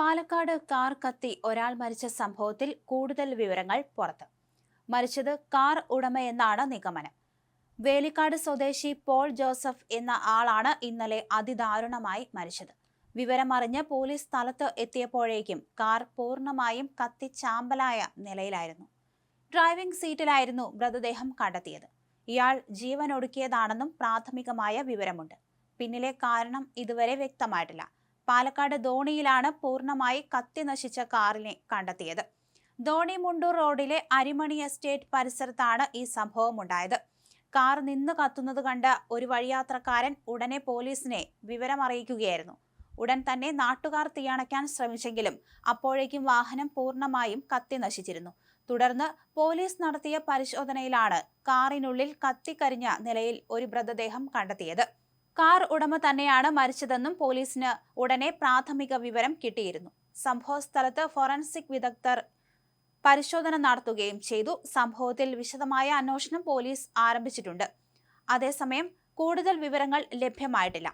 Palakkad car കത്തി ഒരാൾ മരിച്ച സംഭവത്തിൽ കൂടുതൽ വിവരങ്ങൾ പുറത്ത്. മരിച്ചത് കാർ ഉടമയെന്നാണ് നിഗമനം. വേലിക്കാട് സ്വദേശി പോൾ ജോസഫ് എന്ന ആളാണ് ഇന്നലെ അതിദാരുണമായി മരിച്ചത്. വിവരമറിഞ്ഞ് പോലീസ് സ്ഥലത്ത് എത്തിയപ്പോഴേക്കും കാർ പൂർണ്ണമായും കത്തിച്ചാമ്പലായ നിലയിലായിരുന്നു. ഡ്രൈവിംഗ് സീറ്റിലായിരുന്നു മൃതദേഹം കണ്ടെത്തിയത്. ഇയാൾ ജീവനൊടുക്കിയതാണെന്നും പ്രാഥമികമായ വിവരമുണ്ട്. പിന്നിലെ കാരണം ഇതുവരെ വ്യക്തമായിട്ടില്ല. പാലക്കാട് ധോണിയിലാണ് പൂർണ്ണമായി കത്തി നശിച്ച കാറിനെ കണ്ടെത്തിയത്. ധോണി മുണ്ടൂർ റോഡിലെ അരിമണി എസ്റ്റേറ്റ് പരിസരത്താണ് ഈ സംഭവം ഉണ്ടായത്. കാർ നിന്ന് കത്തുന്നത് കണ്ട ഒരു വഴിയാത്രക്കാരൻ ഉടനെ പോലീസിനെ വിവരമറിയിക്കുകയായിരുന്നു. ഉടൻ തന്നെ നാട്ടുകാർ തീയണയ്ക്കാൻ ശ്രമിച്ചെങ്കിലും അപ്പോഴേക്കും വാഹനം പൂർണ്ണമായും കത്തി നശിച്ചിരുന്നു. തുടർന്ന് പോലീസ് നടത്തിയ പരിശോധനയിലാണ് കാറിനുള്ളിൽ കത്തിക്കരിഞ്ഞ നിലയിൽ ഒരു മൃതദേഹം കണ്ടെത്തിയത്. കാർ ഉടമ തന്നെയാണ് മരിച്ചതെന്നും പോലീസിന് ഉടനെ പ്രാഥമിക വിവരം കിട്ടിയിരുന്നു. സംഭവ സ്ഥലത്ത് ഫോറൻസിക് വിദഗ്ധർ പരിശോധന നടത്തുകയും ചെയ്തു. സംഭവത്തിൽ വിശദമായ അന്വേഷണം പോലീസ് ആരംഭിച്ചിട്ടുണ്ട്. അതേസമയം കൂടുതൽ വിവരങ്ങൾ ലഭ്യമായിട്ടില്ല.